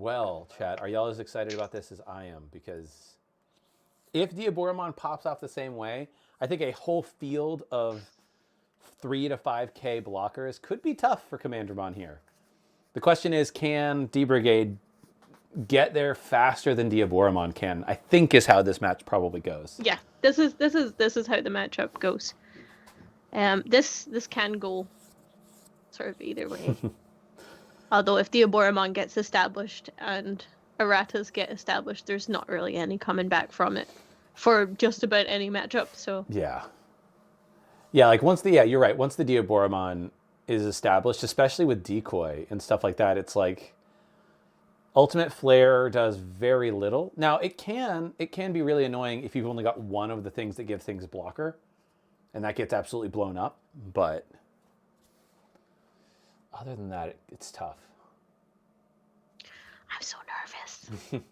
Well, chat, are y'all as excited about this as I am? Because if Diaboromon pops off the same way, I think a whole field of 3 to 5k blockers could be tough for Commandramon here. The question is, can D-Brigade get there faster than Diaboromon can? I think is how this match probably goes. Yeah, this is how the matchup goes. This can go sort of either way. Although if Diaboromon gets established and Erratas get established, there's not really any coming back from it for just about any matchup. So yeah, like you're right. Once the Diaboromon is established, especially with decoy and stuff like that, it's like Ultimate Flare does very little. Now it can be really annoying if you've only got one of the things that give things blocker, and that gets absolutely blown up. But other than that, it's tough. I'm so nervous.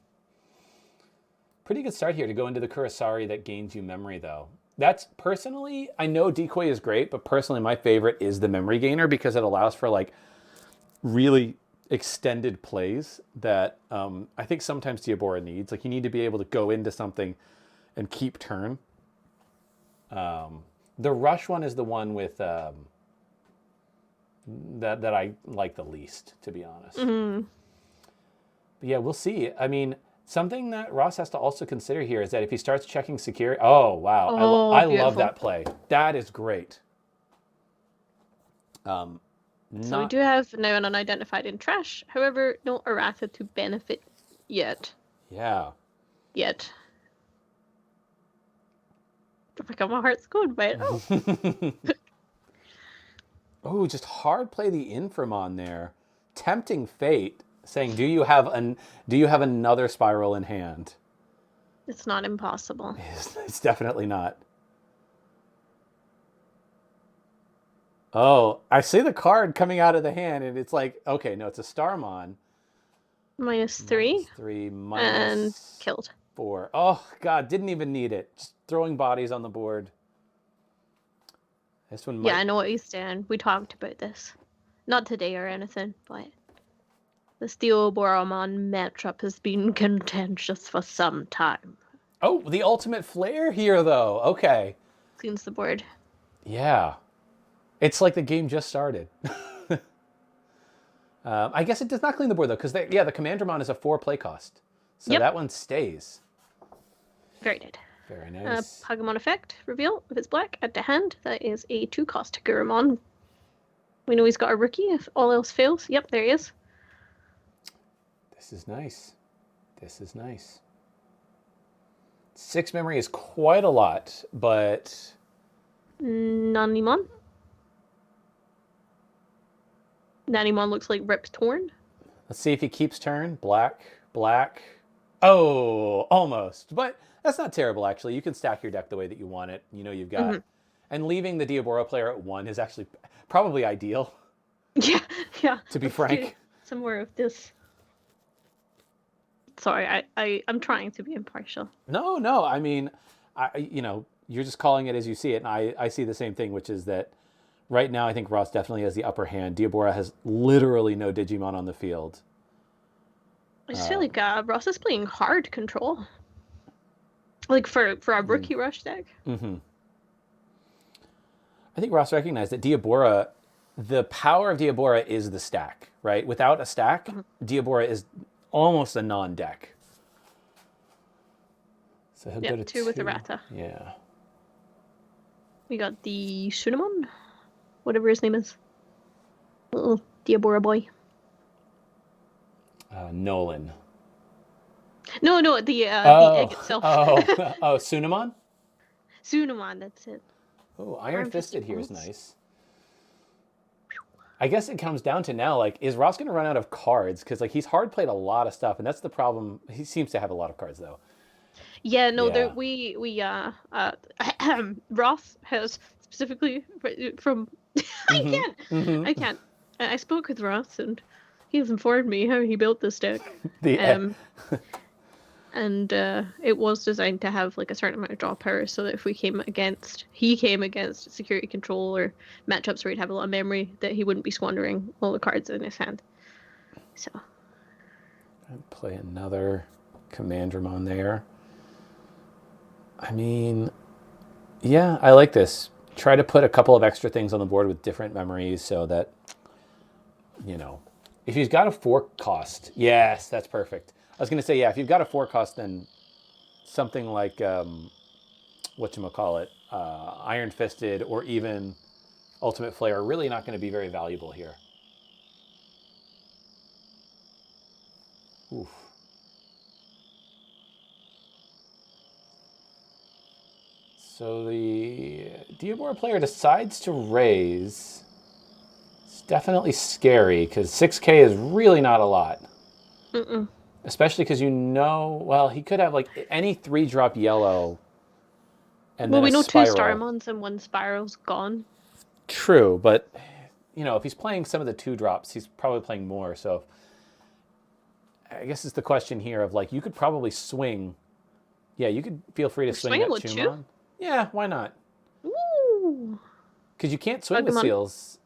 Pretty good start here to go into the Kurosari that gains you memory, though. That's personally, I know decoy is great, but personally my favorite is the memory gainer because it allows for like really extended plays that I think sometimes Diabora needs. Like you need to be able to go into something and keep turn. The rush one is the one with that I like the least, to be honest. Mm-hmm. But yeah, we'll see. I mean, something that Ross has to also consider here is that if he starts checking security... Oh, wow. I love that play. That is great. So we do have now an unidentified in trash. However, no errata to benefit yet. Yeah. Yet. Oh my god, my heart's going by it. Oh, just hard play the Inframon there. Tempting fate, saying, do you have another spiral in hand? It's not impossible. It's definitely not. Oh, I see the card coming out of the hand, and it's like, okay, no, it's a Starmon. -3. -3, and killed. 4. Oh, God, didn't even need it. Just throwing bodies on the board. This one might... Yeah, I know what he's saying. We talked about this. Not today or anything, but the Diaboromon matchup has been contentious for some time. Oh, the ultimate flare here, though. Okay. Cleans the board. Yeah. It's like the game just started. I guess it does not clean the board, though, because the Commandramon is a 4 play cost. So that one stays. Very good. Very nice. Pagamon effect reveal. If it's black, add to hand. That is a 2 cost Gurumon. We know he's got a rookie if all else fails. Yep, there he is. This is nice. This is nice. 6 memory is quite a lot, but... Nanimon. Nanimon looks like Rip Torn. Let's see if he keeps turn. Black, black. Oh, almost. But that's not terrible, actually. You can stack your deck the way that you want it. You know you've got... Mm-hmm. And leaving the Diabora player at 1 is actually probably ideal. Yeah. To be frank. Some more of this. Sorry, I'm trying to be impartial. No. I mean, you're just calling it as you see it. And I see the same thing, which is that right now I think Ross definitely has the upper hand. Diabora has literally no Digimon on the field. I just feel like Ross is playing hard control. Like for a rookie rush deck. Mm-hmm. I think Ross recognized that Diabora, the power of Diabora is the stack, right? Without a stack, Diabora is almost a non-deck. So he'll go to 2 with errata. Yeah. We got the Sunamon, whatever his name is. Little Diabora boy. Nolan. No, the egg itself. Sunamon? Sunamon, that's it. Oh, Iron Fisted here is nice. I guess it comes down to now, like, is Ross going to run out of cards? Because, like, he's hard played a lot of stuff, and that's the problem. He seems to have a lot of cards, though. Yeah, no, Ross has specifically from... I can't. I spoke with Ross, and he has informed me how he built this deck. And it was designed to have like a certain amount of draw power, so that if he came against security control or matchups where he'd have a lot of memory, that he wouldn't be squandering all the cards in his hand. So I'd play another Commandramon there. I mean, yeah, I like this. Try to put a couple of extra things on the board with different memories so that, you know, if he's got a 4 cost, yes, that's perfect. I was going to say, yeah, if you've got a 4 cost, then something like, whatchamacallit, Iron Fisted or even Ultimate Flare are really not going to be very valuable here. Oof. So the Diabora player decides to raise. It's definitely scary because 6K is really not a lot. Mm-mm. Especially because well, he could have like any 3-drop yellow and Well, then we a know 2 spiral. Starmons and 1 Spiral's gone. True, but you know, if he's playing some of the 2-drops, he's probably playing more. So I guess it's the question here of like, you could probably swing. Yeah, you could feel free to swing that with 2? Chumon. Yeah, why not? Ooh. Because you can't swing with Pokemon. Seals.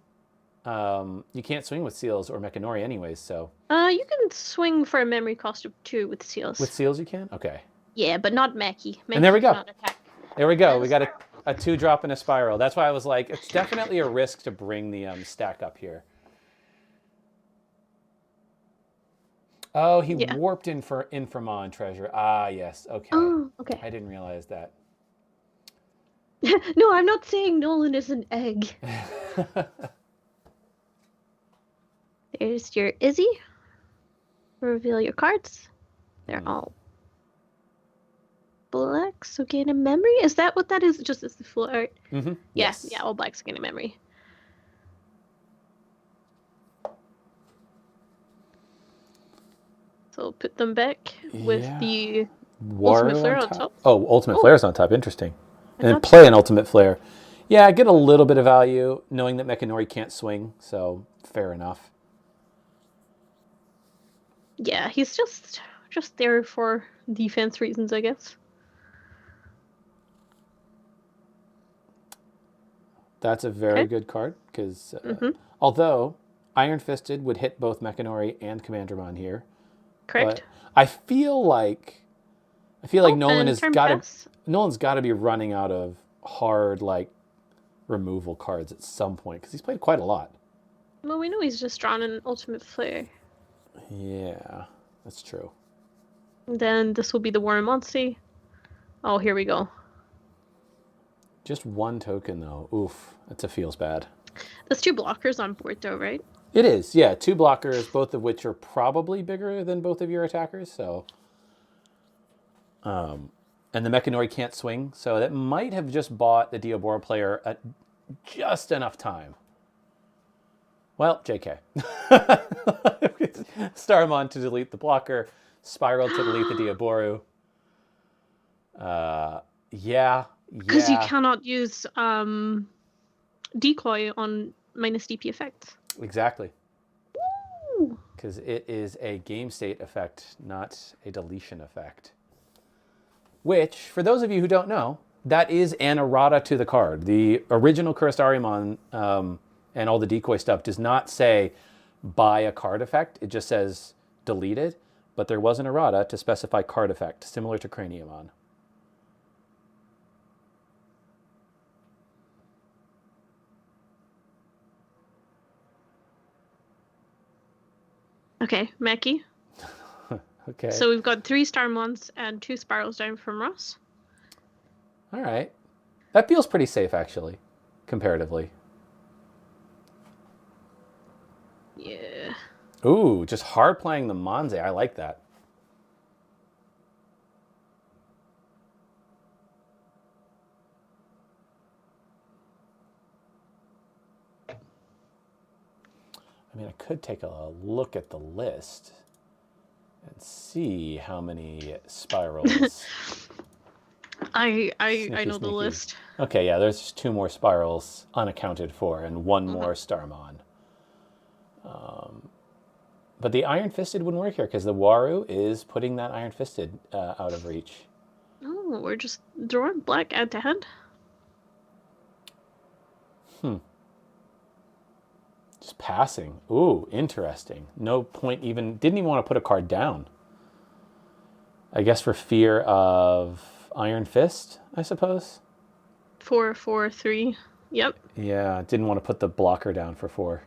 You can't swing with Seals or Mechanori anyways, so. You can swing for a memory cost of 2 with Seals. With Seals you can? Okay. Yeah, but not Meki. And there we go. Cannot attack. There we go. We got a 2-drop and a spiral. That's why I was like, it's definitely a risk to bring the stack up here. Oh, he warped in for Inframon treasure. Ah, yes. Okay. Oh, okay. I didn't realize that. No, I'm not saying Nolan is an egg. There's your Izzy. Reveal your cards. They're all black, so gain a memory? Is that what that is? Just as the full art? Mm-hmm. Yeah, Yes. yeah, all black, so gain a memory. So put them back with the Ultimate Flare on top. Oh, Ultimate Flare's on top. Interesting. And then play an Ultimate Flare. Yeah, get a little bit of value knowing that Mechanori can't swing, so fair enough. Yeah, he's just there for defense reasons, I guess. That's a very good card, because although Iron Fisted would hit both Mechanori and Commandramon here. Correct. But I feel like Nolan's got to be running out of hard like removal cards at some point because he's played quite a lot. Well, we know he's just drawn an Ultimate Flare. Yeah, that's true. Then this will be the Warmontsy. Oh, here we go. Just 1 token though. Oof, that feels bad. There's 2 blockers on board though, right? It is, yeah. 2 blockers, both of which are probably bigger than both of your attackers. So, and the Mechanori can't swing, so that might have just bought the Diabora player at just enough time. Well, JK. Starmon to delete the blocker, Spiral to delete the Diaboru. Yeah. Because you cannot use Decoy on minus DP effects. Exactly. Because it is a game state effect, not a deletion effect. Which, for those of you who don't know, that is an errata to the card. The original Curistariumon and all the decoy stuff does not say buy a card effect. It just says deleted. But there was an errata to specify card effect, similar to Craniumon. Okay, Meki. Okay. So we've got 3 Starmons and 2 Spirals down from Ross. All right. That feels pretty safe, actually, comparatively. Yeah. Ooh, just hard playing the Monze. I like that. I mean, I could take a look at the list and see how many spirals. I know the list. Okay, yeah, there's just 2 more spirals unaccounted for and 1 more Starmon. But the Iron Fisted wouldn't work here because the Waru is putting that Iron Fisted out of reach. Oh, we're just drawing black add to hand. Just passing. Ooh, interesting. No point even, didn't even want to put a card down. I guess for fear of Iron Fist, I suppose. 4, 4, 3. Yep. Yeah, didn't want to put the blocker down for 4.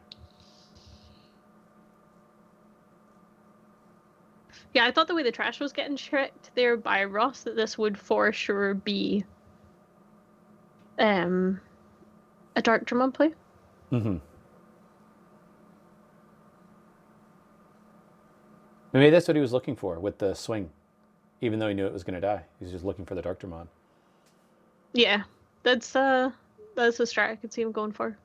Yeah, I thought the way the trash was getting tricked there by Ross that this would for sure be a Dark Dramon play. Mm-hmm. Maybe that's what he was looking for with the swing, even though he knew it was going to die. He was just looking for the Dark Dramon. Yeah, that's a strat I could see him going for.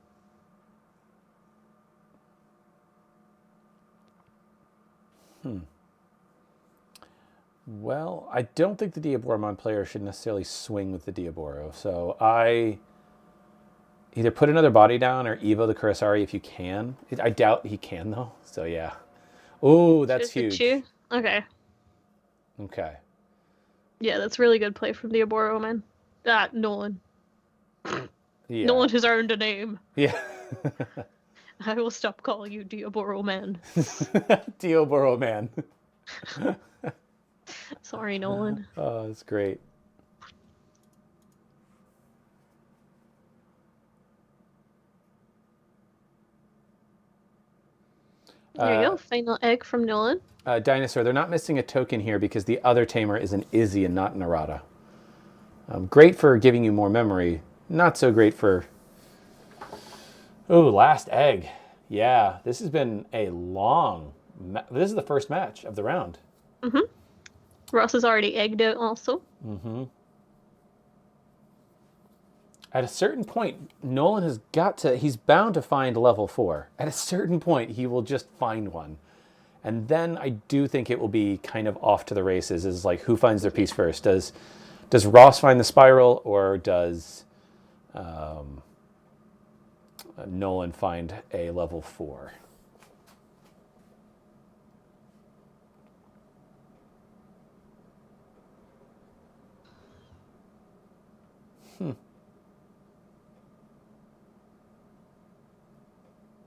Well, I don't think the Diaboromon player should necessarily swing with the Diaboro, so I either put another body down or Evo the Kurosari if you can. I doubt he can, though, so yeah. Oh, that's huge. Okay. Okay. Yeah, that's really good play from Diaboro, man. Nolan. Yeah. Nolan has earned a name. Yeah. I will stop calling you Diaboro Man. Diaboro man. Sorry, Nolan. Oh, that's great. There you go. Final egg from Nolan. Dinosaur, they're not missing a token here because the other tamer is an Izzy and not an Errata. Great for giving you more memory. Not so great for... Oh, last egg. Yeah, this has been a long... This is the first match of the round. Mm-hmm. Ross has already egged out also. Mm-hmm. At a certain point, Nolan has got to... He's bound to find level 4. At a certain point, he will just find one. And then I do think it will be kind of off to the races. Is like, who finds their piece first? Does Ross find the spiral, or does Nolan find a level 4?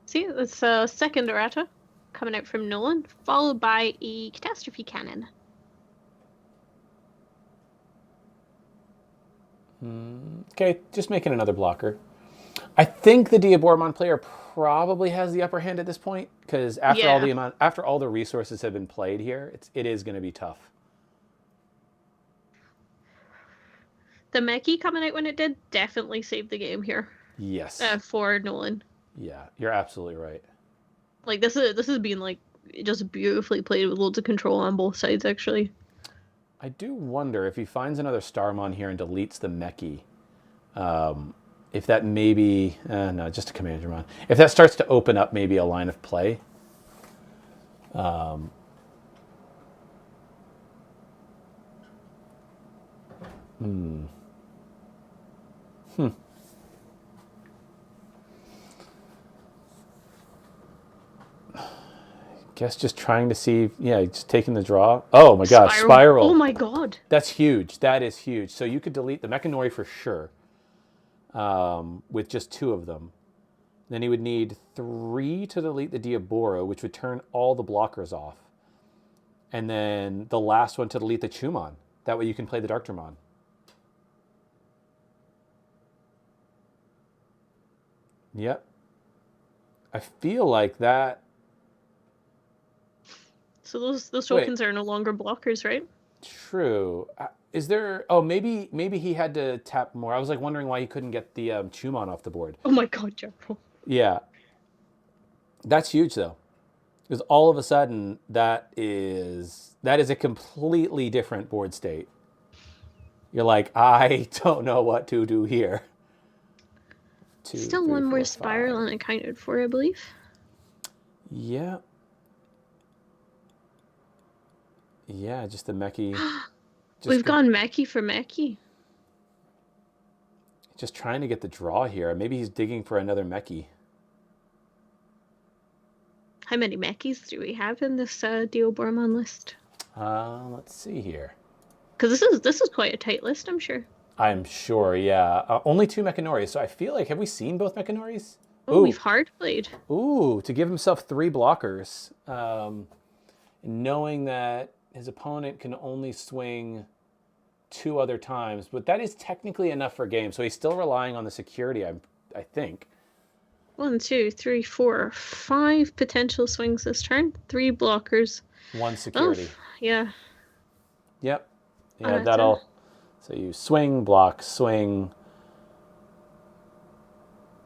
See, that's a second errata coming out from Nolan, followed by a catastrophe cannon. Okay, just making another blocker. I think the Diaboromon player probably has the upper hand at this point, because after all the resources have been played here, it is going to be tough. The Meki coming out when it did definitely saved the game here. Yes. For Nolan. Yeah, you're absolutely right. Like this is being like just beautifully played with loads of control on both sides actually. I do wonder if he finds another Starmon here and deletes the Meki, if that maybe no, just a Commandramon. If that starts to open up maybe a line of play. Guess just trying to see, just taking the draw. Oh my gosh, Spiral. Oh my god. That's huge. That is huge. So you could delete the Mechanori for sure, with just 2 of them. Then he would need 3 to delete the Diaboro, which would turn all the blockers off. And then the last one to delete the Chumon. That way you can play the Dark Dramon. Yep. I feel like that... So those tokens are no longer blockers, right? True. Is there... Oh, maybe he had to tap more. I was like wondering why he couldn't get the Chumon off the board. Oh my god, Jeffro. Yeah. That's huge, though. Because all of a sudden, that is a completely different board state. You're like, I don't know what to do here. 2, Still 3, one 4, more 5. spiral unaccounted for, I believe. Yeah. Yeah, just the Meki. We've gone Meki for Meki. Just trying to get the draw here. Maybe he's digging for another Meki. How many Mekis do we have in this Diaboromon list? Let's see here. Because this is quite a tight list, I'm sure. I'm sure, yeah. Only 2 Mechanoris, so I feel like, have we seen both Mechanoris? Oh, we've hard played. Ooh, to give himself 3 blockers. Knowing that his opponent can only swing 2 other times, but that is technically enough for game. So he's still relying on the security, I think. 1, 2, 3, 4, 5 potential swings this turn. 3 blockers. 1 security. Yeah. Yep. Yeah, that'll... So you swing, block, swing,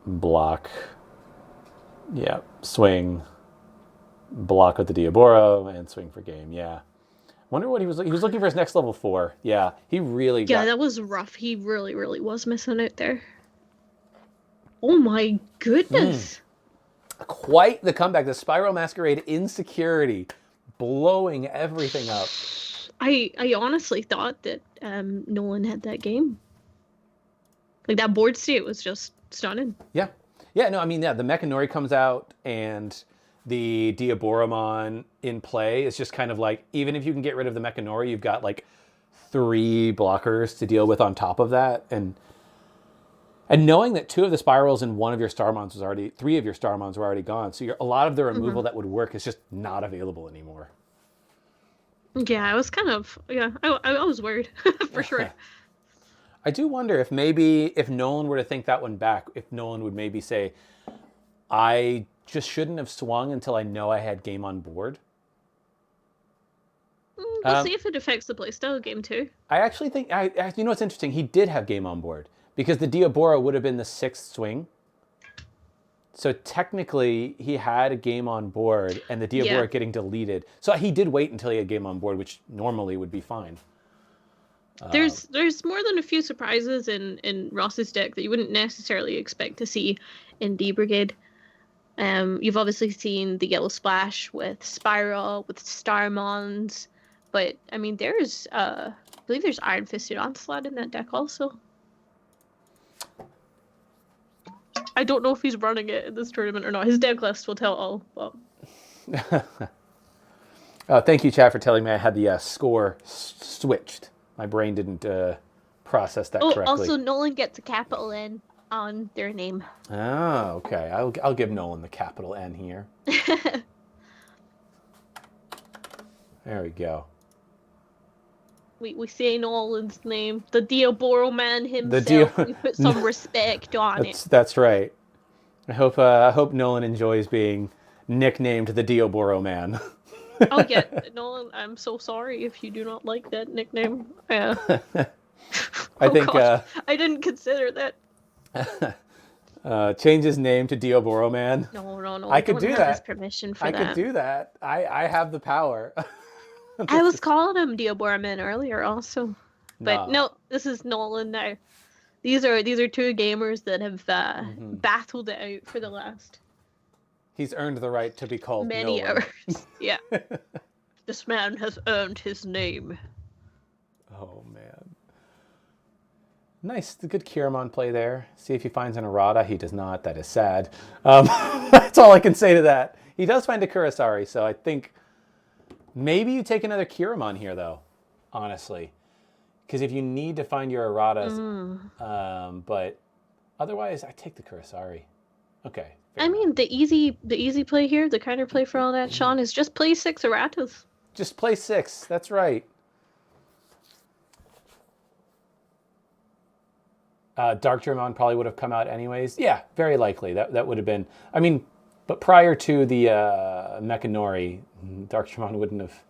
block. Yeah, swing, block with the Diaboro, and swing for game. Yeah. Wonder what he was looking for his next level 4. Yeah, he really got... Yeah, that was rough. He really, really was missing out there. Oh my goodness. Quite the comeback. The Spiral Masquerade Insecurity blowing everything up. I honestly thought that Nolan had that game. Like, that board state was just stunning. Yeah. Yeah, no, I mean, yeah, the Mechanori comes out and the Diaboromon in play is just kind of like, even if you can get rid of the Mechanori, you've got like 3 blockers to deal with on top of that. And knowing that 2 of the spirals and 1 of your Starmons was already, 3 of your Starmons were already gone. So a lot of the removal that would work is just not available anymore. Yeah, I was kind of, I was worried, for sure. I do wonder if maybe, if Nolan were to think that one back, if Nolan would maybe say, I just shouldn't have swung until I know I had game on board. We'll see if it affects the playstyle game too. I actually think, you know what's interesting? He did have game on board because the Diaboro would have been the 6th swing. So technically, he had a game on board, and the Diaboro getting deleted. So he did wait until he had game on board, which normally would be fine. There's more than a few surprises in Ross's deck that you wouldn't necessarily expect to see in D Brigade. You've obviously seen the Yellow Splash with Spiral, with Starmons, but I mean, I believe there's Iron Fisted Onslaught in that deck also. I don't know if he's running it in this tournament or not. His deck list will tell all. But... thank you, chat, for telling me I had the score switched. My brain didn't process that correctly. Also, Nolan gets a capital N on their name. Oh, okay. I'll give Nolan the capital N here. There we go. We say Nolan's name. The Diaboro man himself. We put some respect on it. That's right. I hope Nolan enjoys being nicknamed the Diaboro man. Oh yeah, Nolan, I'm so sorry if you do not like that nickname. Yeah. I think gosh, I didn't consider that. Change his name to Diaboro man. No. I could do that. His permission for that. I could do that. I have the power. I was calling him Diaboro man earlier also, but no, this is Nolan now. These are 2 gamers that have battled it out for the last. He's earned the right to be called many Nolan. hours. Yeah. This man has earned his name. Oh, man. Nice. The good Kiramon play there. See if he finds an errata. He does not. That is sad. That's all I can say to that. He does find a Kurosari, so I think maybe you take another Kiramon here, though, honestly. Because if you need to find your erratas, but otherwise, I take the Kurosari. Okay. I mean, the easy play here, the counter play for all that, Sean, is just play 6 erratas. Just play 6. That's right. Darkdramon probably would have come out anyways. Yeah, very likely. That would have been... I mean, but prior to the Mechanori, Darkdramon wouldn't have...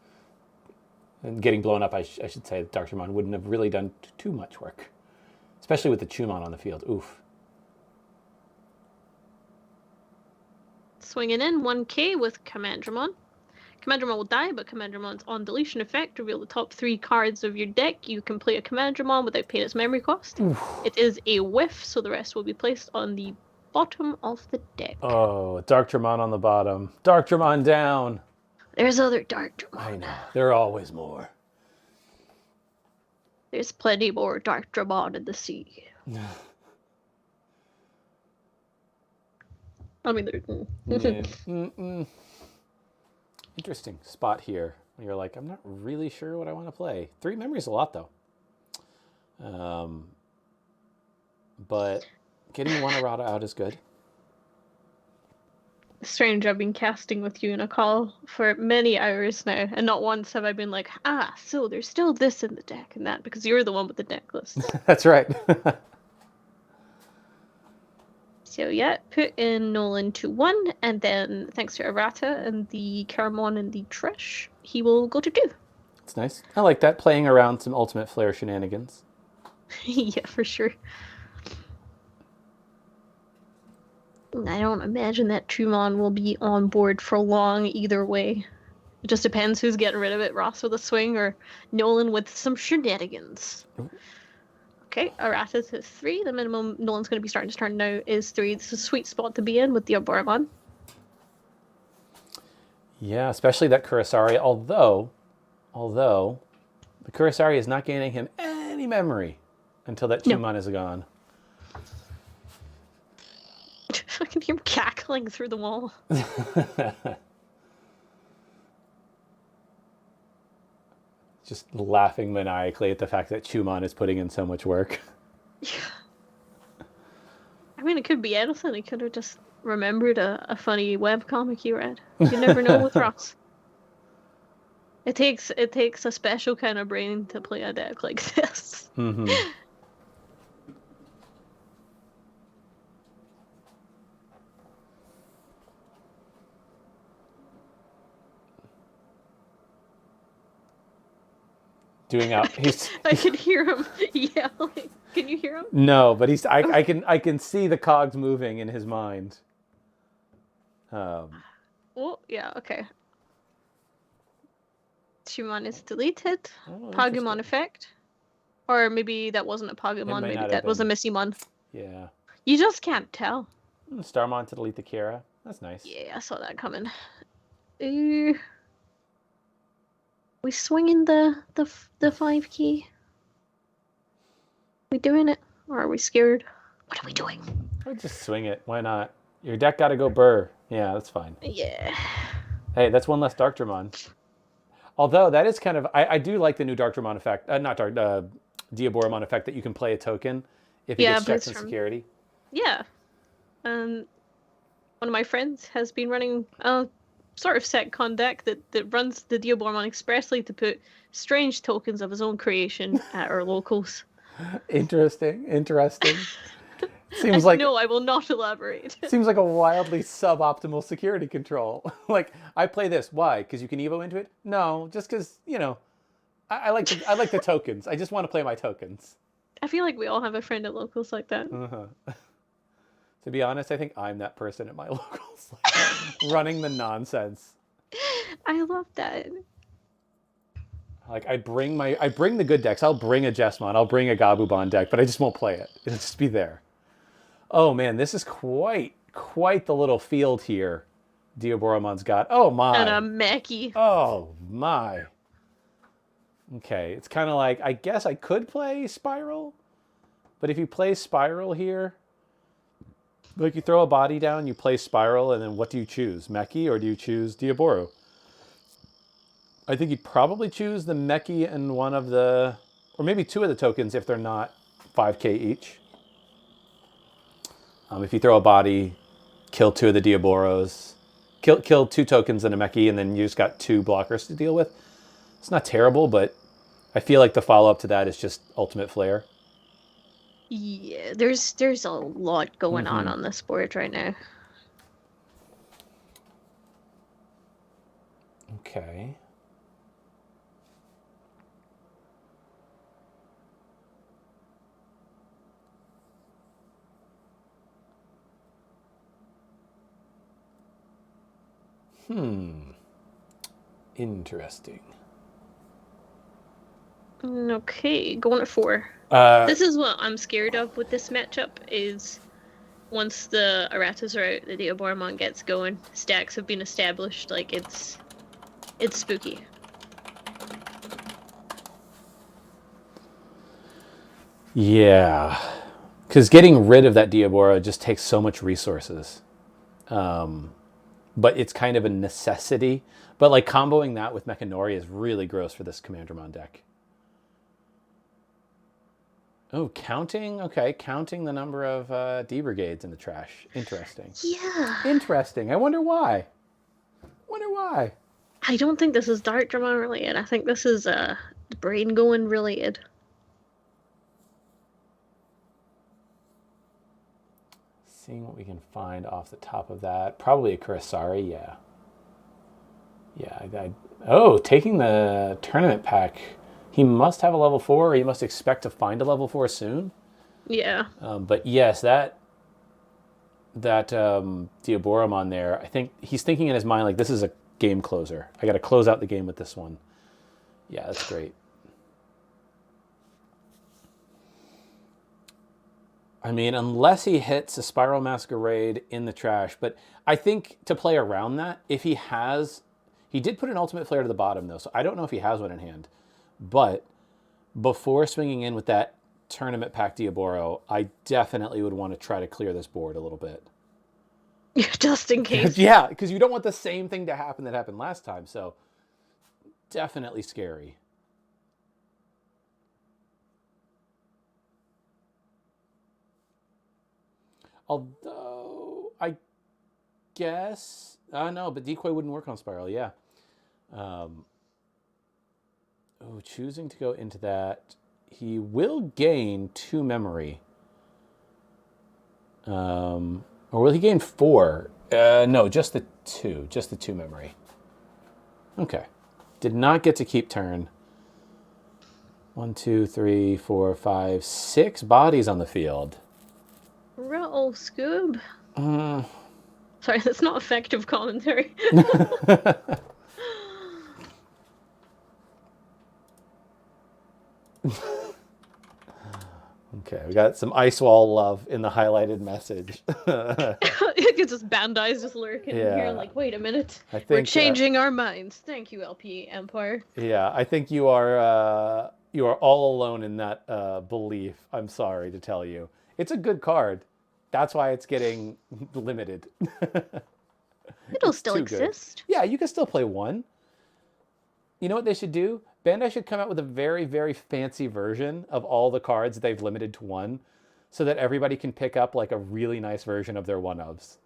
Getting blown up, I should say, Darkdramon wouldn't have really done too much work. Especially with the Chumon on the field. Oof. Swinging in 1k with Commandramon. Commandramon will die, but Commandramon's on deletion effect. Reveal the top 3 cards of your deck. You can play a Commandramon without paying its memory cost. Oof. It is a whiff, so the rest will be placed on the bottom of the deck. Oh, Darkdramon on the bottom. Darkdramon down. There's other Darkdramon. I know. There are always more. There's plenty more Darkdramon in the sea. I mean, yeah. Interesting spot here. You're like, I'm not really sure what I want to play. 3 memories a lot, though. But getting 1 errata out is good. Strange, I've been casting with you in a call for many hours now, and not once have I been like, so there's still this in the deck and that, because you're the one with the deck lists. That's right. So yeah, put in Nolan to 1, and then thanks to Errata and the Caramon and the Trash, he will go to 2. It's nice. I like that, playing around some Ultimate Flare shenanigans. Yeah, for sure. I don't imagine that Trumon will be on board for long either way. It just depends who's getting rid of it, Ross with a swing or Nolan with some shenanigans. Ooh. Okay, Errata to 3. The minimum Nolan's going to be starting his turn now is 3. This is a sweet spot to be in with the Aboromon. Yeah, especially that Kurosari, although the Kurosari is not gaining him any memory until that Chumon is gone. I can hear him cackling through the wall. Just laughing maniacally at the fact that Chumon is putting in so much work. Yeah. I mean, it could be anything. He could have just remembered a funny webcomic he read. You never know with Ross. It takes a special kind of brain to play a deck like this. Mm-hmm. Doing out. I could hear him yelling. Can you hear him? No, but I can see the cogs moving in his mind. Oh, yeah, okay. Chumon is deleted. Oh, Pagumon effect. Or maybe that wasn't a Pagumon, maybe that was a Missymon. Yeah. You just can't tell. Starmon to delete the Kira. That's nice. Yeah, I saw that coming. We swinging the 5 key? We doing it? Or are we scared? What are we doing? I'd just swing it. Why not? Your deck gotta go burr. Yeah, that's fine. Yeah. Hey, that's one less Darkdramon. Although that is kind of, I do like the new Darkdramon effect. Diaboromon effect that you can play a token if it gets checked in security. Yeah. One of my friends has been running a sort of SecCon deck that runs the Diaboromon expressly to put strange tokens of his own creation at our locals. Interesting. Seems like no, I will not elaborate. Seems like a wildly suboptimal security control. Like, I play this. Why? Because you can Evo into it? No, just because, I like the tokens. I just want to play my tokens. I feel like we all have a friend at locals like that. Uh-huh. To be honest, I think I'm that person at my locals, like, running the nonsense. I love that. Like, I bring the good decks. I'll bring a Jesmon. I'll bring a Gabubon deck, but I just won't play it. It'll just be there. Oh man, this is quite the little field here. Diaboromon's got. Oh my. And a Mechie. Oh my. Okay, it's kind of like, I guess I could play Spiral, but if you play Spiral here, like, you throw a body down, you play Spiral, and then what do you choose? Mechie, or do you choose Diaboro? I think you'd probably choose the Mechie and one of the, or maybe 2 of the tokens if they're not 5k each. If you throw a body, kill 2 of the Diaboros, kill 2 tokens and a Mechie, and then you just got 2 blockers to deal with. It's not terrible, but I feel like the follow-up to that is just Ultimate Flare. Yeah, there's a lot going on this board right now. Okay. Interesting. Okay, going at 4. This is what I'm scared of with this matchup, is once the Erratas are out, the Diaboromon gets going, stacks have been established, like, it's spooky. Yeah. Because getting rid of that Diaboro just takes so much resources. But it's kind of a necessity. But, like, comboing that with Mechanori is really gross for this Commandramon deck. Oh, counting? Okay, counting the number of D brigades in the trash. Interesting. Yeah. Interesting. I wonder why. Wonder why. I don't think this is Dark Dramon related. I think this is brain going related. Seeing what we can find off the top of that. Probably a Kurosari, yeah. Yeah, oh, taking the tournament pack. He must have a level 4, or he must expect to find a level 4 soon. Yeah. But yes, that Diaboromon there, I think he's thinking in his mind, like, this is a game closer. I got to close out the game with this one. Yeah, that's great. I mean, unless he hits a Spiral Masquerade in the trash. But I think to play around that, if he has... He did put an Ultimate Flare to the bottom, though, so I don't know if he has one in hand. But before swinging in with that tournament pack Diaboro, I definitely would want to try to clear this board a little bit. Just in case. Yeah, because you don't want the same thing to happen that happened last time, so definitely scary. Although, I guess... no, but Decoy wouldn't work on Spiral, yeah. Choosing to go into that. He will gain 2 memory. Or will he gain 4? No, just the 2. Just the 2 memory. Okay. Did not get to keep turn. 1, 2, 3, 4, 5, 6 bodies on the field. Rattle Scoob. Sorry, that's not effective commentary. Okay, we got some Ice Wall love in the highlighted message. It's just Bandai's just lurking in here, like, wait a minute. We're changing our minds. Thank you, LP Empire. Yeah, I think you are all alone in that belief. I'm sorry to tell you. It's a good card. That's why it's getting limited. It'll still exist. Yeah, you can still play one. You know what they should do? Bandai should come out with a very, very fancy version of all the cards they've limited to 1, so that everybody can pick up like a really nice version of their 1-ofs.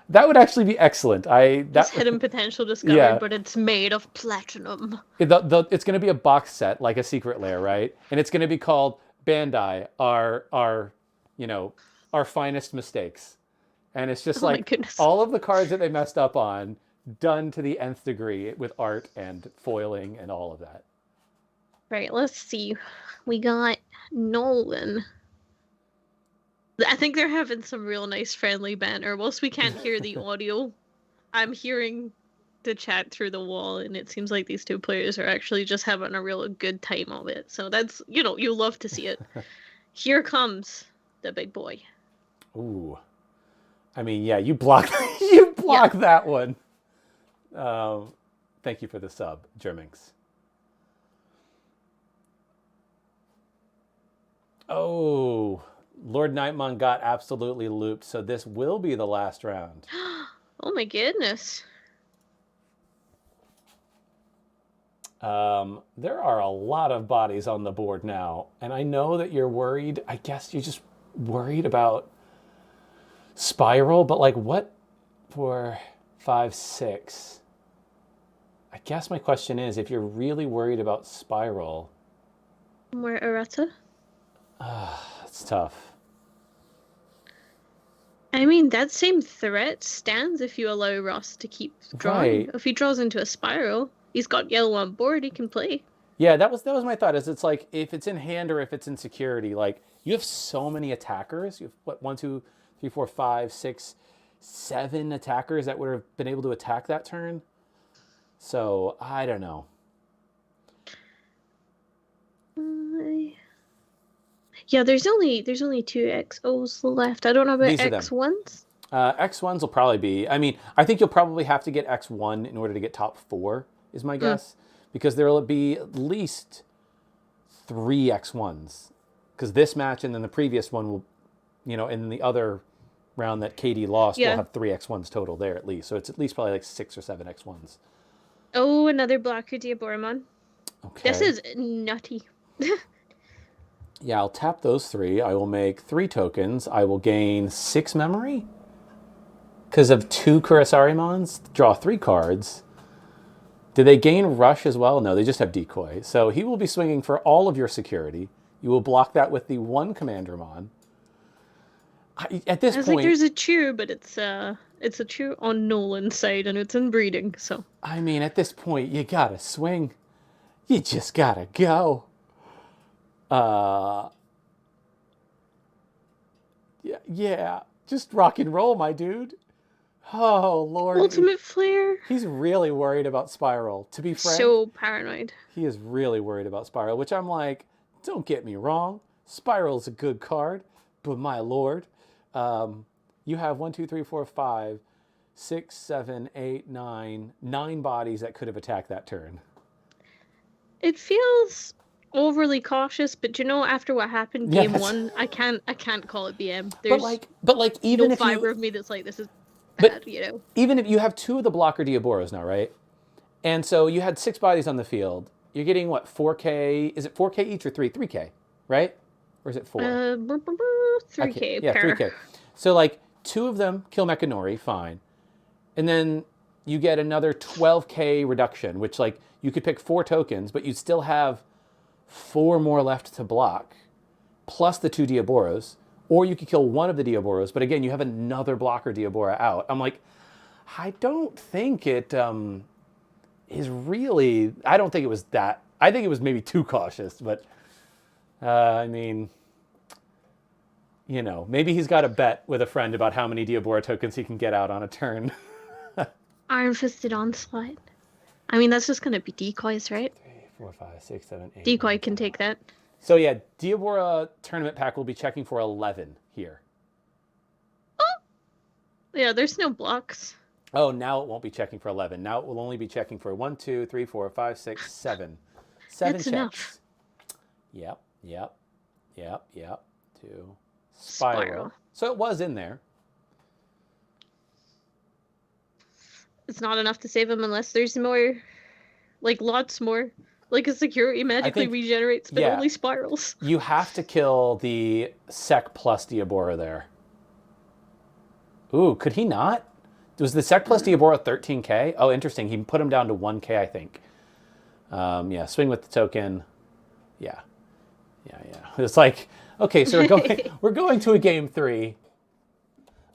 That would actually be excellent. That's hidden potential discovered, yeah. But it's made of platinum. It's going to be a box set, like a Secret Lair, right? And it's going to be called Bandai, our finest mistakes. And it's just all of the cards that they messed up on, done to the nth degree with art and foiling and all of that. Right, let's see. We got Nolan. I think they're having some real nice friendly banter. Whilst we can't hear the audio, I'm hearing the chat through the wall, and it seems like these two players are actually just having a real good time of it. So that's, you love to see it. Here comes the big boy. Ooh. I mean, yeah, you blocked that one. Thank you for the sub, Germinx. Oh, Lord Nightmon got absolutely looped, so this will be the last round. Oh my goodness. There are a lot of bodies on the board now, and I know that you're worried. I guess you're just worried about Spiral, but like what for 5, 6? I guess my question is, if you're really worried about Spiral... More errata? It's tough. I mean, that same threat stands if you allow Ross to keep drawing. Right. If he draws into a Spiral, he's got yellow on board, he can play. Yeah, that was my thought, is it's like, if it's in hand or if it's in security, like, you have so many attackers. You have, 1, 2, 3, 4, 5, 6, 7 attackers that would have been able to attack that turn. So, I don't know. Yeah, there's only 2 XOs left. I don't know about X1s. X1s will probably be... I mean, I think you'll probably have to get X1 in order to get top 4, is my guess. Because there will be at least 3 X1s. Because this match and then the previous one will... in the other round that KD lost, we'll have 3 X1s total there at least. So it's at least probably like 6 or 7 X1s. Oh, another Blocker Diaboromon. Okay. This is nutty. Yeah, I'll tap those 3. I will make 3 tokens. I will gain 6 memory. Because of 2 Kurisarimons, draw 3 cards. Do they gain rush as well? No, they just have decoy. So he will be swinging for all of your security. You will block that with the 1 Commandermon. At this I was point, like, there's a chew, but it's a chew on Nolan's side, and it's in breeding. So I mean, at this point, you gotta swing. You just gotta go. Yeah, just rock and roll, my dude. Oh, Lord. ultimate flare. He's really worried about Spiral. To be frank, So paranoid. he is really worried about Spiral, which I'm like, don't get me wrong. Spiral's a good card, but my Lord, you have 1, 2, 3, 4, 5, 6, 7, 8, 9 bodies that could have attacked that turn. It feels overly cautious, but after what happened game 1, I can't call it BM. There's but like even no if fiber you, of me that's like, this is bad, even if you have 2 of the blocker Diaboros now, right? And so you had 6 bodies on the field. You're getting what, 4K? Is it 4K each or 3? 3K, right? Or is it 4? 3K. Yeah, 3K. So like 2 of them kill Mechanori, fine. And then you get another 12K reduction, which like you could pick 4 tokens, but you'd still have 4 more left to block, plus the 2 Diaboros. Or you could kill 1 of the Diaboros, but again, you have another blocker Diabora out. I'm like, I don't think it is really, I don't think it was that, I think it was maybe too cautious, but I mean, maybe he's got a bet with a friend about how many Diabora tokens he can get out on a turn. Iron Fisted Onslaught. I mean, that's just going to be decoys, right? 3, 4, 5, 6, 7, 8. Decoy 9, can take that. So yeah, Diabora tournament pack will be checking for 11 here. Oh! Yeah, there's no blocks. Oh, now it won't be checking for 11. Now it will only be checking for 1, 2, 3, 4, 5, 6, 7. 7 That's checks. enough. Yep. 2. Spiral. So it was in there. It's not enough to save him unless there's more, like lots more. Like a security magically regenerates, but only spirals. You have to kill the Sec plus Diabora there. Ooh, could he not? Was the Sec plus Diabora 13K? Oh, interesting. He put him down to 1K, I think. Yeah, swing with the token. Yeah. It's like, okay, so we're going to a game 3.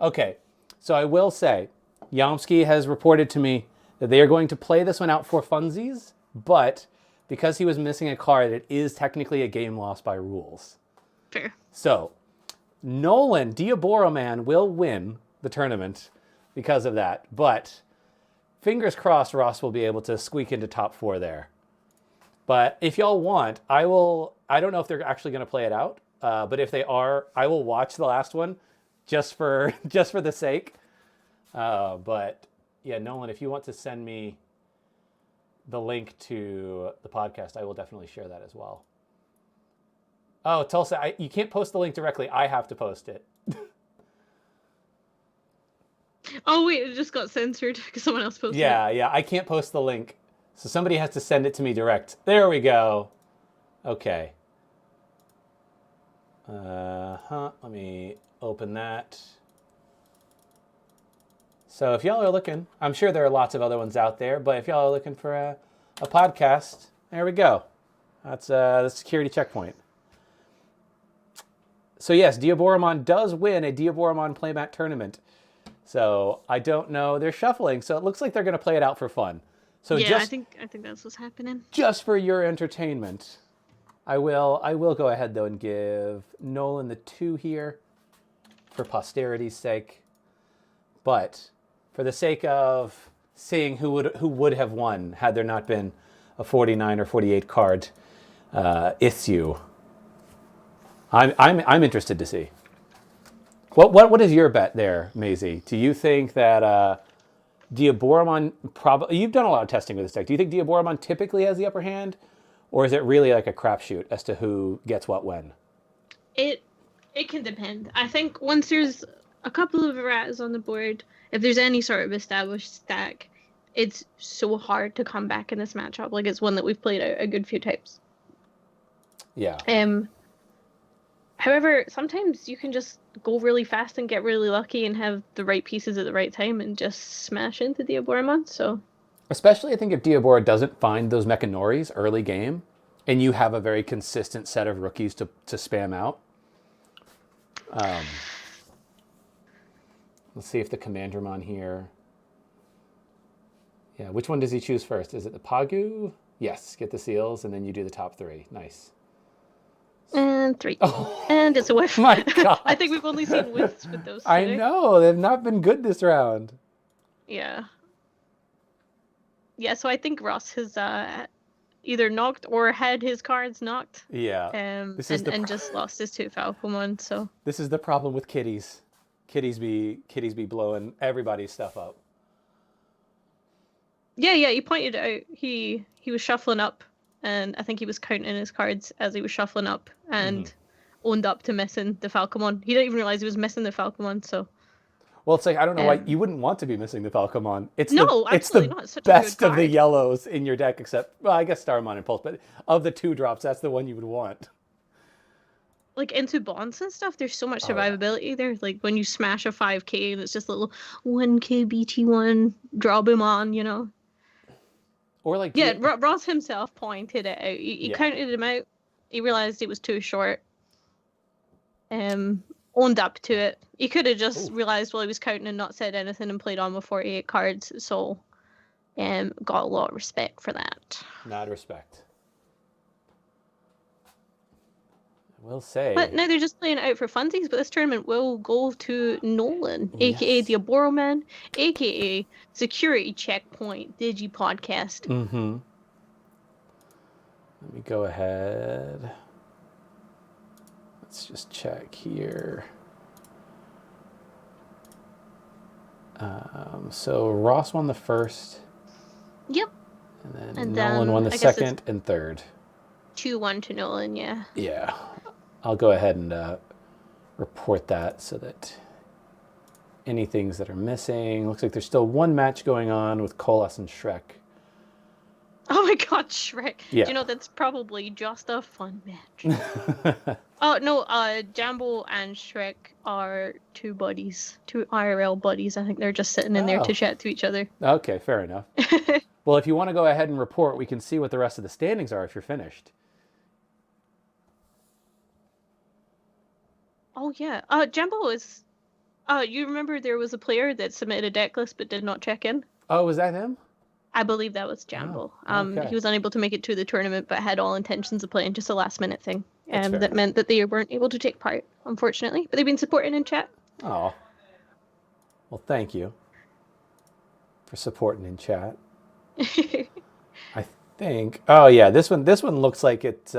Okay, so I will say, Yamsky has reported to me that they are going to play this one out for funsies, but because he was missing a card, it is technically a game lost by rules. Fair. So, Nolan, Diaboro Man, will win the tournament because of that. But fingers crossed Ross will be able to squeak into top 4 there. But if y'all want, I don't know if they're actually going to play it out. But if they are, I will watch the last one just for the sake. But yeah, Nolan, if you want to send me the link to the podcast, I will definitely share that as well. Oh, Tulsa, you can't post the link directly. I have to post it. Oh, wait, it just got censored because someone else posted it. Yeah, I can't post the link. So somebody has to send it to me direct. There we go. Okay. Let me open that. So if y'all are looking, I'm sure there are lots of other ones out there, but if y'all are looking for a podcast, there we go. That's the security checkpoint. So yes, Diaboromon does win a Diaboromon playmat tournament. So I don't know. They're shuffling, so it looks like they're going to play it out for fun. So yeah, I think that's what's happening. Just for your entertainment, I will go ahead though and give Nolan the 2 here for posterity's sake. But for the sake of seeing who would have won had there not been a 49 or 48 card issue, I'm interested to see. What is your bet there, Maisie? Do you think that Diaboromon probably? You've done a lot of testing with this deck. Do you think Diaboromon typically has the upper hand, or is it really like a crapshoot as to who gets what when? It can depend. I think once there's a couple of erratas on the board, if there's any sort of established stack, it's so hard to come back in this matchup. Like, it's one that we've played a good few times. Yeah. However, sometimes you can just go really fast and get really lucky and have the right pieces at the right time and just smash into the Diaboromon. So Especially, I think, if Diabora doesn't find those Mechanories early game, and you have a very consistent set of rookies to spam out. Let's see if the Commandramon here. Yeah, which one does he choose first? Is it the Pagu? Yes, get the seals, and then you do the top 3. Nice. and 3. Oh, And it's a whiff. my God. I think we've only seen whiffs with those I today. know, they've not been good this round. Yeah. Yeah, so I think Ross has either knocked or had his cards knocked. Yeah. And just lost his 2 Falcomon, so. This is the problem with kitties. Kitties be blowing everybody's stuff up. Yeah, he pointed out he was shuffling up, and I think he was counting his cards as he was shuffling up, and owned up to missing the Falcomon. He didn't even realize he was missing the Falcomon, so. Well, it's like, I don't know why you wouldn't want to be missing the Falcomon. It's absolutely not. It's such a best good of the card. yellows in your deck, except, well, I guess Starmon and Pulse, but of the 2-drops, that's the one you would want. Like, into bonds and stuff, there's so much Oh, yeah. survivability there. Like, when you smash a 5k and it's just a little 1k BT1, drop him on, you know. Or like... Yeah, Ross himself pointed it out. He counted him out. He realized it was too short. Owned up to it. He could have just realized while he was counting and not said anything and played on with 48 cards. So, got a lot of respect for that. Mad respect. I will say. But now they're just playing it out for funsies. But this tournament will go to Nolan, aka the Diaboroman, aka Security Checkpoint Digi Podcast. Mm-hmm. Let me go ahead. Let's just check here. So Ross won the first. Yep. And then Nolan won the second and third. 2-1 to Nolan, yeah. Yeah. I'll go ahead and report that so that any things that are missing. Looks like there's still one match going on with Colas and Shrek. Oh my God, Shrek. Yeah. Do you know, that's probably just a fun match. Oh, no, Jambo and Shrek are 2 buddies, 2 IRL buddies. I think they're just sitting in there to chat to each other. Okay, fair enough. Well, if you want to go ahead and report, we can see what the rest of the standings are if you're finished. Oh, yeah. Jambo is... you remember there was a player that submitted a deck list but did not check in? Oh, was that him? I believe that was Jambo. Oh, okay. He was unable to make it to the tournament but had all intentions of playing, just a last-minute thing. That fair. meant that they weren't able to take part, unfortunately. But they've been supporting in chat. Oh. Well, thank you for supporting in chat. I think... Oh, yeah, this one looks like it's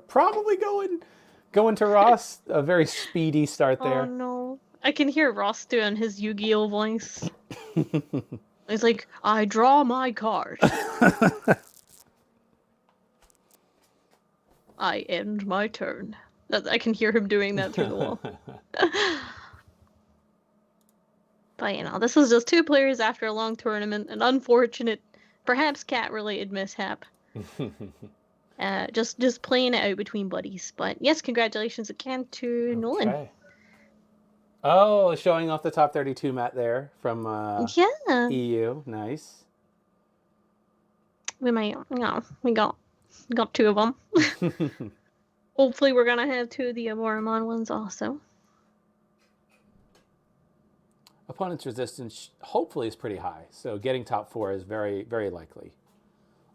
probably going to Ross. A very speedy start there. Oh, no. I can hear Ross doing his Yu-Gi-Oh voice. He's like, I draw my card. I end my turn. I can hear him doing that through the wall. But, you know, this is just 2 players after a long tournament. An unfortunate, perhaps cat-related mishap. Just playing it out between buddies. But, yes, congratulations again to Nolan. Okay. Oh, showing off the top 32 mat there from EU. Nice. We might, we got 2 of them. Hopefully we're going to have 2 of the Diaboromon ones also. Opponent's resistance hopefully is pretty high, so getting top 4 is very, very likely.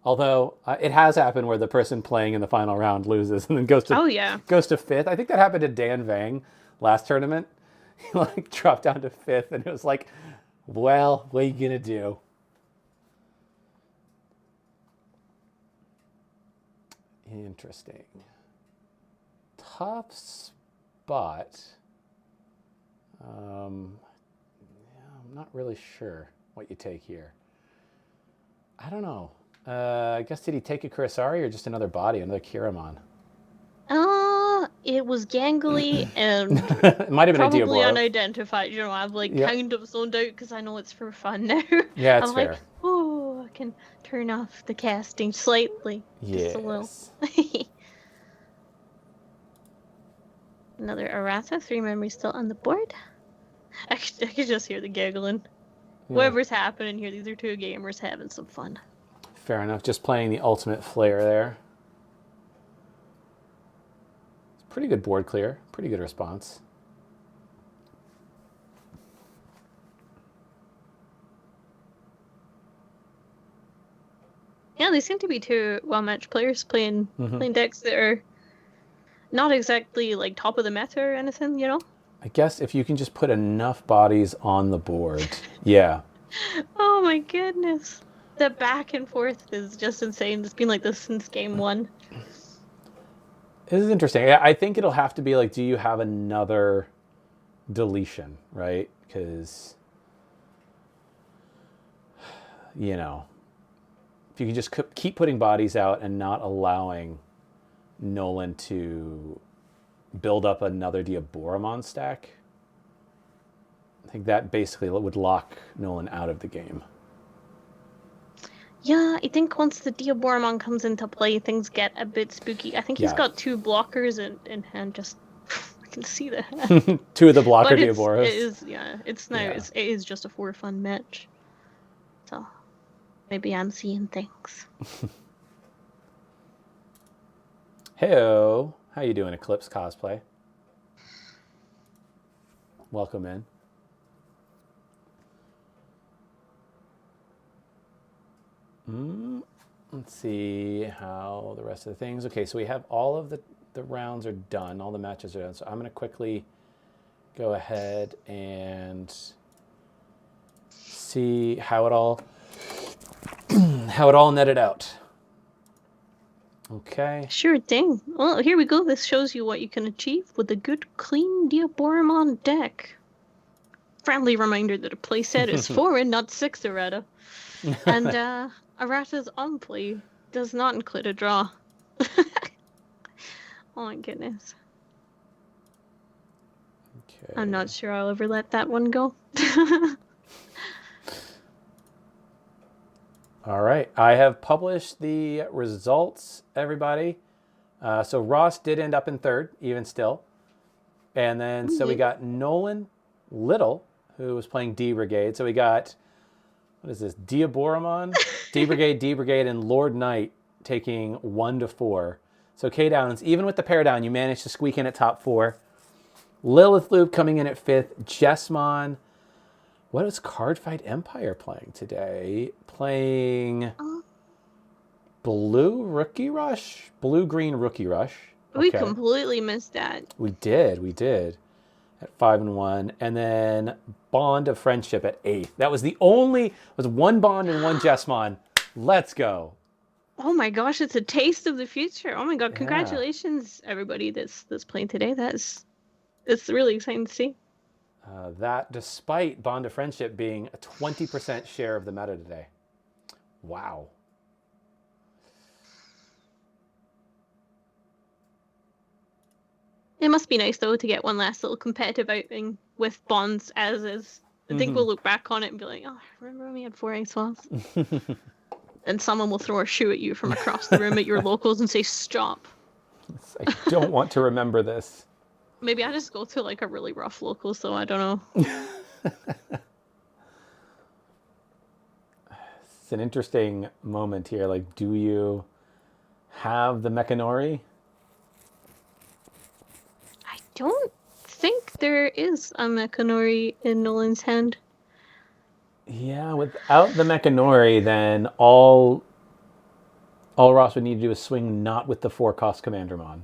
Although it has happened where the person playing in the final round loses and then goes to 5th. I think that happened to Dan Vang last tournament. He dropped down to 5th, and it was like, well, what are you gonna do? Interesting. Tough spot. I'm not really sure what you take here. I don't know. I guess did he take a Kurosari or just another body, another Kiramon? It was gangly and it might have been probably a Diablo. Unidentified. You know, I've kind of zoned out because I know it's for fun now. Yeah, it's I'm fair. Like, oh, I can turn off the casting slightly. Yes. Just a little. Another errata. 3 memories still on the board. I could just hear the giggling. Yeah. Whatever's happening here, these are two gamers having some fun. Fair enough. Just playing the ultimate flare there. It's pretty good board clear. Pretty good response. Yeah, they seem to be two well-matched players playing decks that are not exactly like top of the meta or anything, you know? I guess if you can just put enough bodies on the board. Yeah. Oh my goodness. The back and forth is just insane. It's been like this since game 1. This is interesting. I think it'll have to be like, do you have another deletion, right? Because, you know, if you can just keep putting bodies out and not allowing Nolan to build up another Diaboromon stack, I think that basically would lock Nolan out of the game. Yeah, I think once the Diaboromon comes into play, things get a bit spooky. I think he's got 2 blockers in hand. Just I can see that. 2 of the blocker Diaboros. It is, yeah. It's now. Yeah. It is just a 4 fun match. So maybe I'm seeing things. Heyo, how you doing, Eclipse Cosplay? Welcome in. Let's see how the rest of the things. Okay, so we have all of the rounds are done. All the matches are done. So I'm going to quickly go ahead and see how it all netted out. Okay. Sure thing. Well, here we go. This shows you what you can achieve with a good, clean Diaboromon deck. Friendly reminder that a playset is 4 and not 6 errata. And errata's on play does not include a draw. Oh my goodness. Okay. I'm not sure I'll ever let that one go. All right, I have published the results, everybody. So Ross did end up in 3rd, even still. And then, so we got Nolan Liddle, who was playing D Brigade. So we got, what is this, Diaboromon, D Brigade, and Lord Knight taking 1 to 4. So K-Downs, even with the pair down, you managed to squeak in at top 4. Lilith Loop coming in at 5th. Jessmon. What is Cardfight Empire playing today? Playing Blue Rookie Rush? Blue-Green Rookie Rush. Okay. We completely missed that. We did. At 5 and 1. And then Bond of Friendship at 8th. That was was 1 Bond and 1 Jessmon. Let's go. Oh my gosh, it's a taste of the future. Oh my god, congratulations everybody that's playing today. It's really exciting to see. That despite Bond of Friendship being a 20% share of the meta today. Wow. It must be nice though to get one last little competitive outing with Bonds as is. I think we'll look back on it and be like, oh, remember when we had 4 Ice Walls? And someone will throw a shoe at you from across the room at your locals and say, stop. I don't want to remember this. Maybe I just go to like a really rough local, so I don't know. It's an interesting moment here. Like, do you have the Mechanori? I don't think there is a Mechanori in Nolan's hand. Yeah, without the Mechanori, then all Ross would need to do is swing not with the 4-cost Commandermon.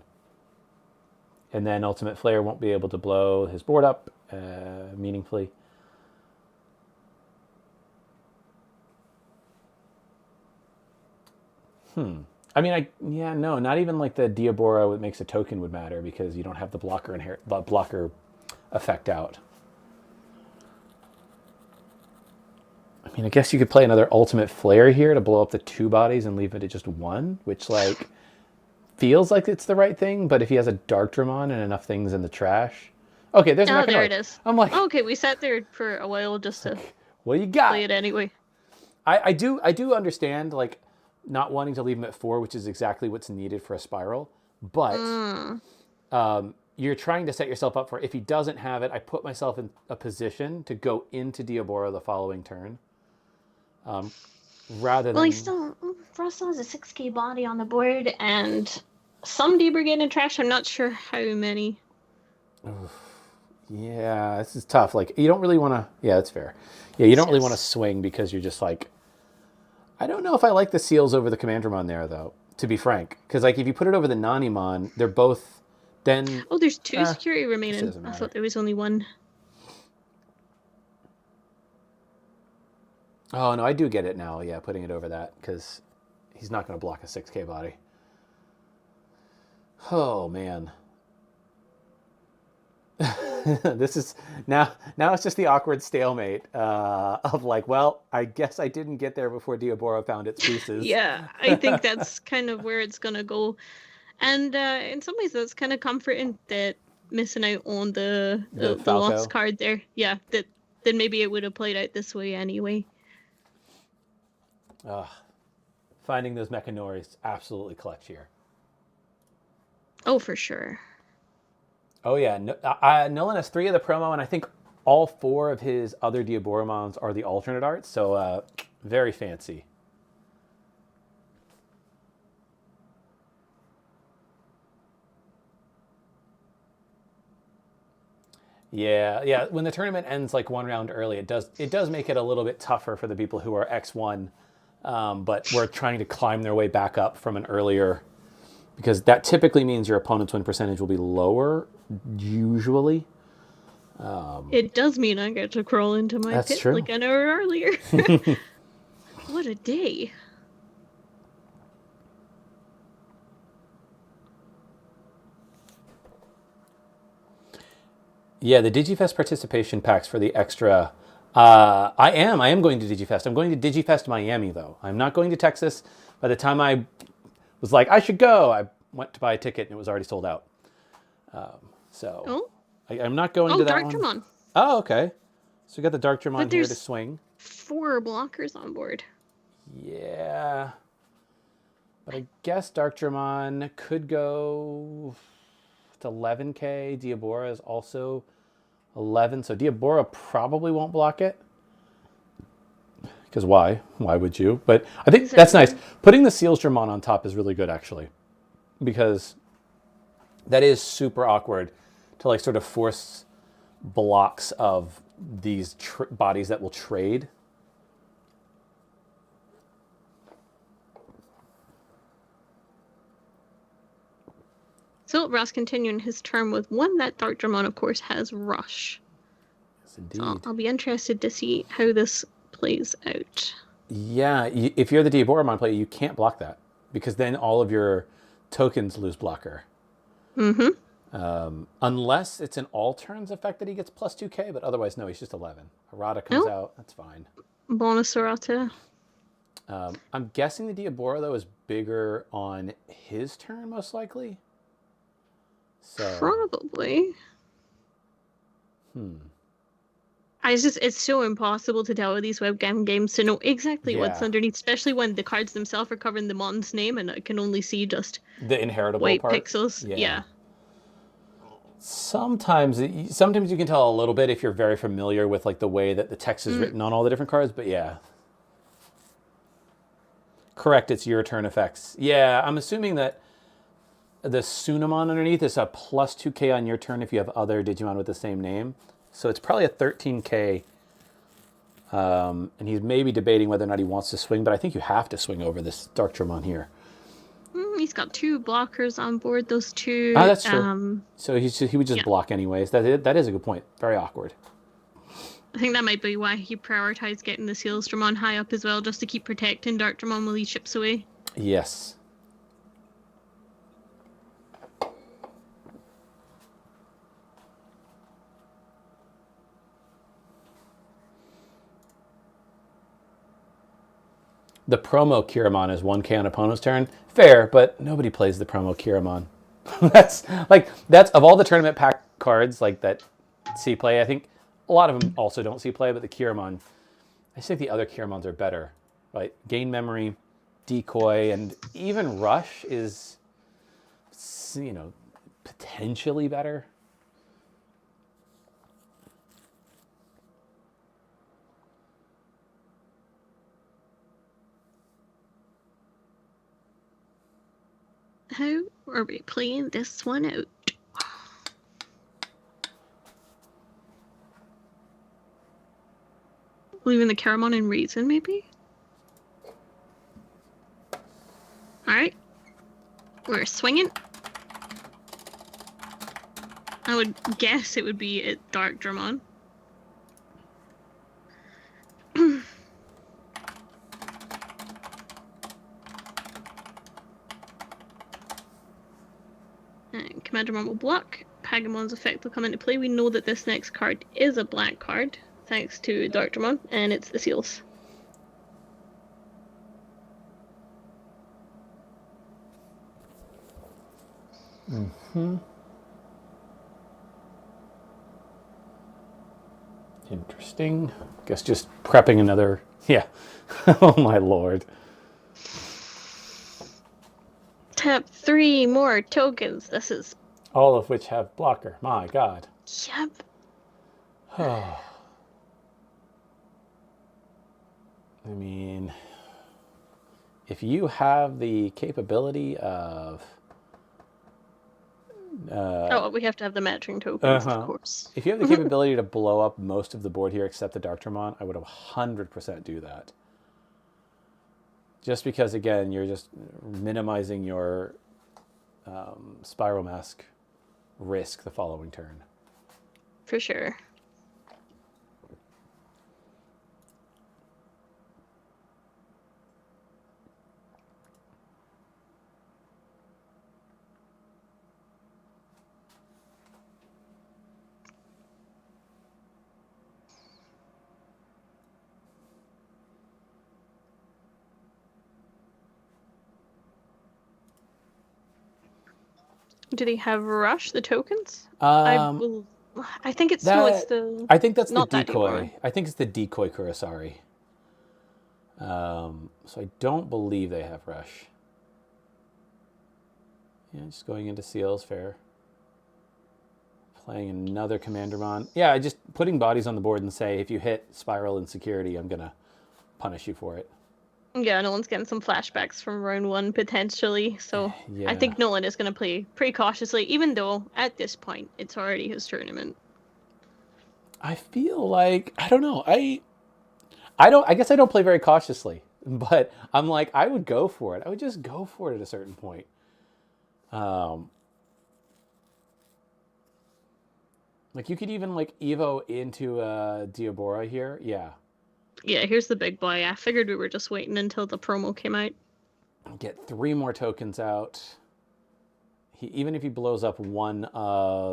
And then Ultimate Flare won't be able to blow his board up meaningfully. I mean, no, not even like the Diabora that makes a token would matter because you don't have the blocker effect out. I mean, I guess you could play another Ultimate Flare here to blow up the 2 bodies and leave it at just 1, which like feels like it's the right thing. But if he has a Darkdramon and enough things in the trash, okay, there's there it is. I'm like, okay, we sat there for a while just to well, you got play it anyway. I do understand like not wanting to leave him at 4, which is exactly what's needed for a spiral. But you're trying to set yourself up for, if he doesn't have it, I put myself in a position to go into Diabora the following turn. Rather Well, than... Frost still has a 6k body on the board, and some D-Brigade and Trash, I'm not sure how many. Yeah, this is tough. Like, you don't really want to... Yeah, that's fair. Yeah, you don't really want to swing because you're just like... I don't know if I like the seals over the Commandramon there, though, to be frank. Because, like, if you put it over the Nanimon, they're both... Then... Oh, there's 2 security remaining. Doesn't I matter. thought there was only 1. Oh, no, I do get it now. Yeah, putting it over that, because he's not going to block a 6k body. Oh, man. This is... Now it's just the awkward stalemate of like, well, I guess I didn't get there before Diabora found its pieces. Yeah, I think that's kind of where it's going to go. And in some ways, that's kind of comforting that missing out on the lost card there. Yeah, that then maybe it would have played out this way anyway. Finding those Mechanors absolutely clutch here. Oh, for sure. Oh, yeah. Nolan has 3 of the promo, and I think all 4 of his other Diaboromons are the alternate arts, so very fancy. Yeah. When the tournament ends like 1 round early, it does make it a little bit tougher for the people who are X1, but we're trying to climb their way back up from an earlier, because that typically means your opponent's win percentage will be lower, usually. It does mean I get to crawl into my pit true. like an hour earlier. What a day. Yeah, the Digifest participation packs for the extra. I am going to Digifest. I'm going to Digifest Miami, though. I'm not going to Texas. By the time I was like, I should go, I went to buy a ticket and it was already sold out. I'm not going to that Dark one. Dramon. Oh, okay. So we got the Dark Dramon here to swing. 4 blockers on board. Yeah. But I guess Dark Dramon could go to 11k. Diabora is also 11. So Diabora probably won't block it. Because why? Why would you? But I think that's nice. Putting the Seals Dramon on top is really good, actually. Because that is super awkward to like sort of force blocks of these bodies that will trade. So Ross continuing his turn with 1 that Dark Dramon, of course, has Rush. Yes, indeed. So I'll be interested to see how this plays out. Yeah, if you're the Diaboromon player, you can't block that, because then all of your tokens lose blocker. Unless it's an all turns effect that he gets plus 2k, but otherwise, no, he's just 11. Errata comes out, that's fine. Bonus Errata. I'm guessing the Diabora, though, is bigger on his turn, most likely. So. Probably. It's so impossible to tell with these webcam games to know exactly what's underneath, especially when the cards themselves are covering the Mon's name and I can only see just the inheritable white part. pixels. Yeah. Sometimes you can tell a little bit if you're very familiar with like the way that the text is written on all the different cards, but yeah. Correct, it's your turn effects. Yeah, I'm assuming that the Sunamon underneath is a plus 2k on your turn if you have other Digimon with the same name. So it's probably a 13k. And he's maybe debating whether or not he wants to swing, but I think you have to swing over this Dark Dramon here. He's got 2 blockers on board, those 2. Oh, that's true. So he would just block anyways. That is a good point. Very awkward. I think that might be why he prioritized getting the Seals Dramon high up as well, just to keep protecting Dark Dramon while he chips away. Yes. The promo Kiramon is 1k on opponent's turn. Fair, but nobody plays the promo Kiramon. that's of all the tournament pack cards like that see play. I think a lot of them also don't see play, but the Kiramon, I just think the other Kiramons are better. Right? Gain memory, decoy, and even Rush is, potentially better. How are we playing this one out? Leaving the Caramon in Reason, maybe? Alright. We're swinging. I would guess it would be a Dark Dramon. And Commandramon will block. Pagamon's effect will come into play. We know that this next card is a black card, thanks to Dark Dramon, and it's the Seals. Interesting. Guess just prepping another. Yeah. Oh my lord. Tap 3 more tokens. This is. All of which have blocker. My god. Yep. I mean, if you have the capability of. Oh, we have to have the matching tokens, of course. If you have the capability to blow up most of the board here except the Dark Dramon, I would 100% do that. Just because, again, you're just minimizing your Spiral Mask risk the following turn. For sure. Do they have Rush, the tokens? I think it's it's the. I think that's not the that decoy. anymore. I think it's the decoy Kurosari. So I don't believe they have Rush. Yeah, just going into Seals, fair. Playing another Commandramon. Yeah, just putting bodies on the board and say, if you hit Spiral and Security, I'm going to punish you for it. Yeah, Nolan's getting some flashbacks from round 1 potentially, so Yeah. I think Nolan is going to play pretty cautiously, even though at this point it's already his tournament. I feel like, I don't know, I guess I don't play very cautiously, but I'm like, I would go for it. I would just go for it at a certain point. Like you could even like Evo into Diabora here. Yeah. Yeah, here's the big boy. I figured we were just waiting until the promo came out. Get 3 more tokens out. Even if he blows up one,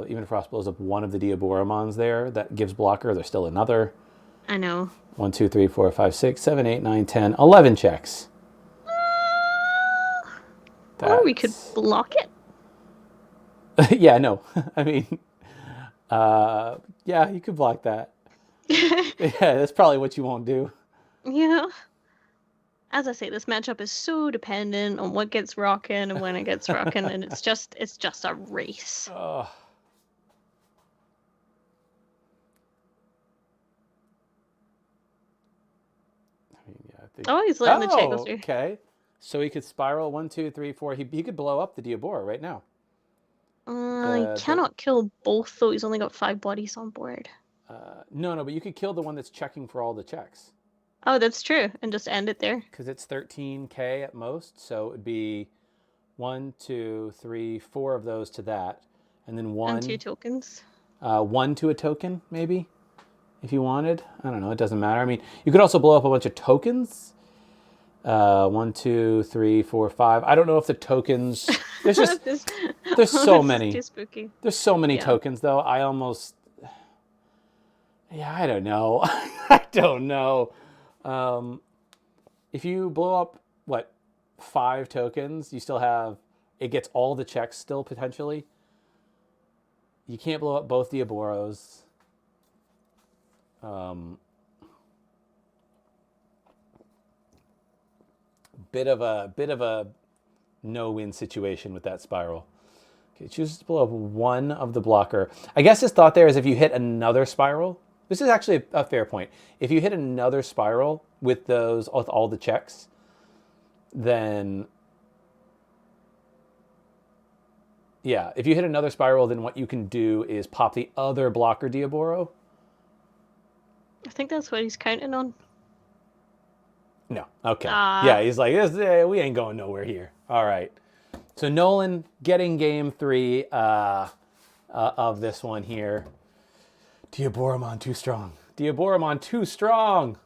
even if Frost blows up one of the Diaboramons there, that gives blocker. There's still another. I know. 1, 2, 3, 4, 5, 6, 7, 8, 9, 10, 11 checks. Or we could block it. Yeah, no. I mean, yeah, you could block that. Yeah, that's probably what you won't do. Yeah. As I say, this matchup is so dependent on what gets rocking and when it gets rocking, and it's just a race. I mean, yeah, I think... Oh, he's letting the check go through. Okay. So he could spiral 1, 2, 3, 4. He could blow up the Diabora right now. He cannot kill both, though. He's only got 5 bodies on board. No, but you could kill the one that's checking for all the checks. Oh, that's true, and just end it there. Because it's 13k at most, so it would be 1, 2, 3, 4 of those to that, and then 1. And 2 tokens. 1 to a token, maybe, if you wanted. I don't know. It doesn't matter. I mean, you could also blow up a bunch of tokens. 1, 2, 3, 4, 5. I don't know if the tokens. There's just there's so many. Too spooky. There's so many tokens, though. I almost. Yeah, I don't know. I don't know. If you blow up, 5 tokens, you still have, it gets all the checks still, potentially. You can't blow up both Diaboros. Bit of a no-win situation with that spiral. Okay, chooses to blow up one of the blocker. I guess his thought there is if you hit another spiral. This is actually a fair point. If you hit another spiral with all the checks, then yeah, if you hit another spiral, then what you can do is pop the other blocker Diaboro. I think that's what he's counting on. No. Okay. Ah. Yeah, he's like, we ain't going nowhere here. All right. So Nolan getting game 3 of this one here. Diaboromon too strong. Diaboromon too strong.